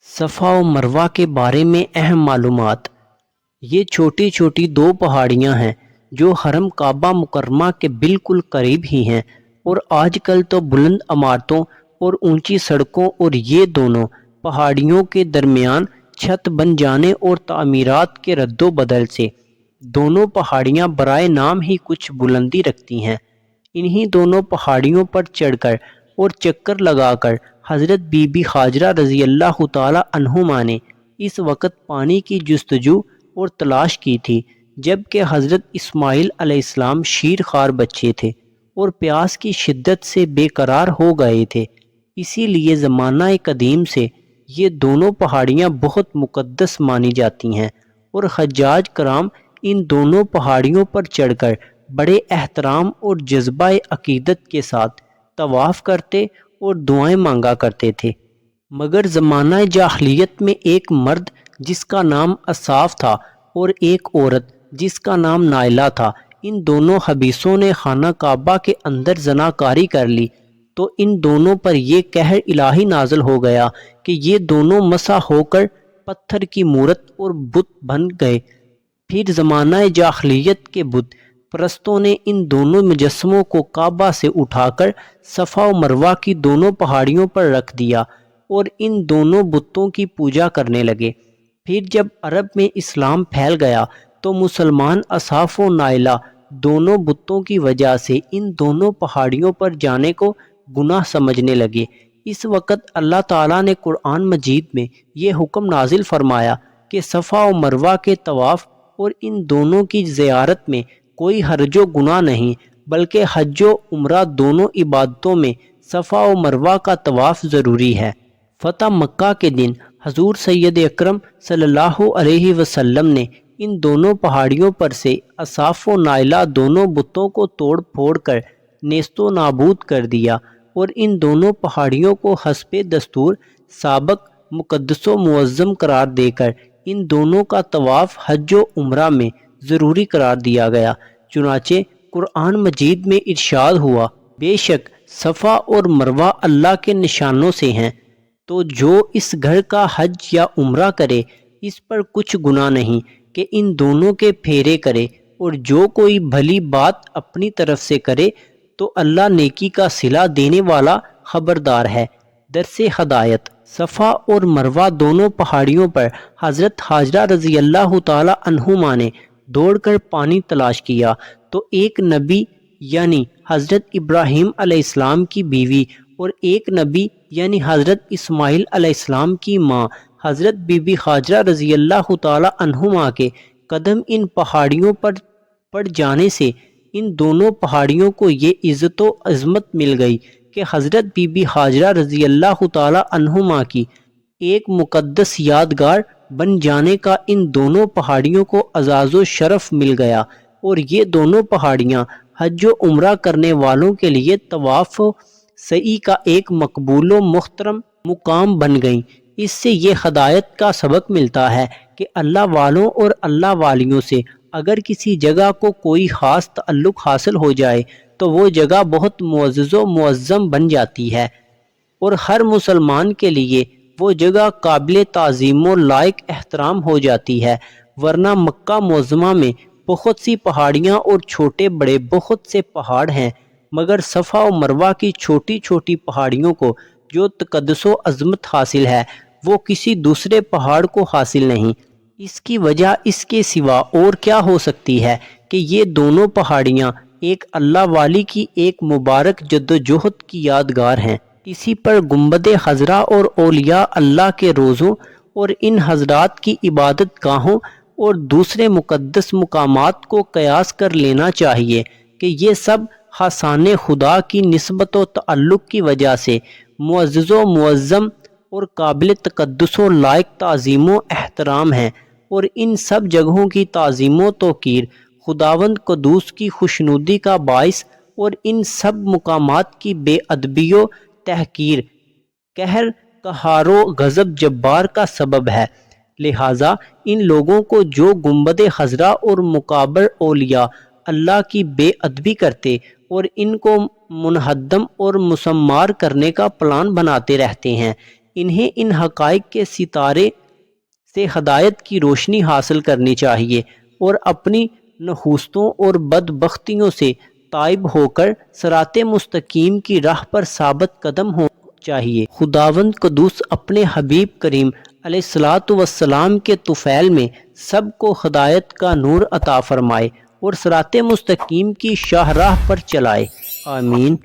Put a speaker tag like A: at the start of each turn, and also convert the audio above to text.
A: صفا و مروہ کے بارے میں اہم معلومات۔ یہ چھوٹی چھوٹی دو پہاڑیاں ہیں جو حرم کعبہ مکرمہ کے بالکل قریب ہی ہیں، اور آج کل تو بلند عمارتوں اور اونچی سڑکوں اور یہ دونوں پہاڑیوں کے درمیان چھت بن جانے اور تعمیرات کے رد و بدل سے دونوں پہاڑیاں برائے نام ہی کچھ بلندی رکھتی ہیں۔ انہی دونوں پہاڑیوں پر چڑھ کر اور چکر لگا کر حضرت بی بی ہاجرہ رضی اللہ تعالی عنہما نے اس وقت پانی کی جستجو اور تلاش کی تھی جبکہ حضرت اسماعیل علیہ السلام شیر خوار بچے تھے اور پیاس کی شدت سے بے قرار ہو گئے تھے۔ اسی لیے زمانہ قدیم سے یہ دونوں پہاڑیاں بہت مقدس مانی جاتی ہیں، اور حجاج کرام ان دونوں پہاڑیوں پر چڑھ کر بڑے احترام اور جذبہ عقیدت کے ساتھ طواف کرتے اور دعائیں مانگا کرتے تھے۔ مگر زمانہ جاہلیت میں ایک مرد جس کا نام اصاف تھا اور ایک عورت جس کا نام نائلہ تھا، ان دونوں حبیسوں نے خانہ کعبہ کے اندر زناکاری کر لی، تو ان دونوں پر یہ قہر الہی نازل ہو گیا کہ یہ دونوں مسح ہو کر پتھر کی مورت اور بت بن گئے۔ پھر زمانہ جاہلیت کے بت پرستوں نے ان دونوں مجسموں کو کعبہ سے اٹھا کر صفا و مروہ کی دونوں پہاڑیوں پر رکھ دیا اور ان دونوں بتوں کی پوجا کرنے لگے۔ پھر جب عرب میں اسلام پھیل گیا تو مسلمان اصاف و نائلہ دونوں بتوں کی وجہ سے ان دونوں پہاڑیوں پر جانے کو گناہ سمجھنے لگے۔ اس وقت اللہ تعالیٰ نے قرآن مجید میں یہ حکم نازل فرمایا کہ صفا و مروہ کے طواف اور ان دونوں کی زیارت میں کوئی حرج و گناہ نہیں، بلکہ حج و عمرہ دونوں عبادتوں میں صفا و مروہ کا طواف ضروری ہے۔ فتح مکہ کے دن حضور سید اکرم صلی اللہ علیہ وسلم نے ان دونوں پہاڑیوں پر سے اصاف و نائلہ دونوں بتوں کو توڑ پھوڑ کر نیست و نابود کر دیا، اور ان دونوں پہاڑیوں کو حسب دستور سابق مقدس و معظم قرار دے کر ان دونوں کا طواف حج و عمرہ میں ضروری قرار دیا گیا۔ چنانچہ قرآن مجید میں ارشاد ہوا، بے شک صفا اور مروہ اللہ کے نشانوں سے ہیں، تو جو اس گھر کا حج یا عمرہ کرے اس پر کچھ گناہ نہیں کہ ان دونوں کے پھیرے کرے، اور جو کوئی بھلی بات اپنی طرف سے کرے تو اللہ نیکی کا صلہ دینے والا خبردار ہے۔ درس ہدایت۔ صفا اور مروہ دونوں پہاڑیوں پر حضرت ہاجرہ رضی اللہ تعالی عنہما نے دوڑ کر پانی تلاش کیا تو ایک نبی یعنی حضرت ابراہیم علیہ السلام کی بیوی اور ایک نبی یعنی حضرت اسماعیل علیہ السلام کی ماں حضرت بی بی ہاجرہ رضی اللہ تعالی عنہما کے قدم ان پہاڑیوں پر پڑ جانے سے ان دونوں پہاڑیوں کو یہ عزت و عظمت مل گئی کہ حضرت بی بی ہاجرہ رضی اللہ تعالی عنہما کی ایک مقدس یادگار بن جانے کا ان دونوں پہاڑیوں کو اعزاز و شرف مل گیا، اور یہ دونوں پہاڑیاں حج و عمرہ کرنے والوں کے لیے طواف و سعی کا ایک مقبول و محترم مقام بن گئیں۔ اس سے یہ ہدایت کا سبق ملتا ہے کہ اللہ والوں اور اللہ والیوں سے اگر کسی جگہ کو کوئی خاص تعلق حاصل ہو جائے تو وہ جگہ بہت معزز و معظم بن جاتی ہے، اور ہر مسلمان کے لیے وہ جگہ قابل تعظیم و لائق احترام ہو جاتی ہے۔ ورنہ مکہ معظمہ میں بہت سی پہاڑیاں اور چھوٹے بڑے بہت سے پہاڑ ہیں، مگر صفا و مروہ کی چھوٹی چھوٹی پہاڑیوں کو جو تقدس و عظمت حاصل ہے وہ کسی دوسرے پہاڑ کو حاصل نہیں۔ اس کی وجہ اس کے سوا اور کیا ہو سکتی ہے کہ یہ دونوں پہاڑیاں ایک اللہ والی کی ایک مبارک جدوجہد کی یادگار ہیں۔ اسی پر گنبد خضرا اور اولیاء اللہ کے روضوں اور ان حضرات کی عبادت گاہوں اور دوسرے مقدس مقامات کو قیاس کر لینا چاہیے کہ یہ سب حسان خدا کی نسبت و تعلق کی وجہ سے معزز و معظم اور قابل تقدس و لائق تعظیم و احترام ہیں، اور ان سب جگہوں کی تعظیم و توقیر خداوند قدوس کی خوشنودی کا باعث اور ان سب مقامات کی بے ادبی و تحقیر، قہر قہار و غضب جبار کا سبب ہے۔ لہٰذا ان لوگوں کو جو گنبد خضرا اور مقابر اولیاء اللہ کی بے ادبی کرتے اور ان کو منہدم اور مسمار کرنے کا پلان بناتے رہتے ہیں، انہیں ان حقائق کے ستارے سے ہدایت کی روشنی حاصل کرنی چاہیے اور اپنی نحوستوں اور بدبختیوں سے تائب ہو کر صراط مستقیم کی راہ پر ثابت قدم ہو چاہیے۔ خداوند قدوس اپنے حبیب کریم علیہ الصلاۃ والسلام کے طفیل میں سب کو ہدایت کا نور عطا فرمائے اور صراط مستقیم کی شاہراہ پر چلائے، آمین۔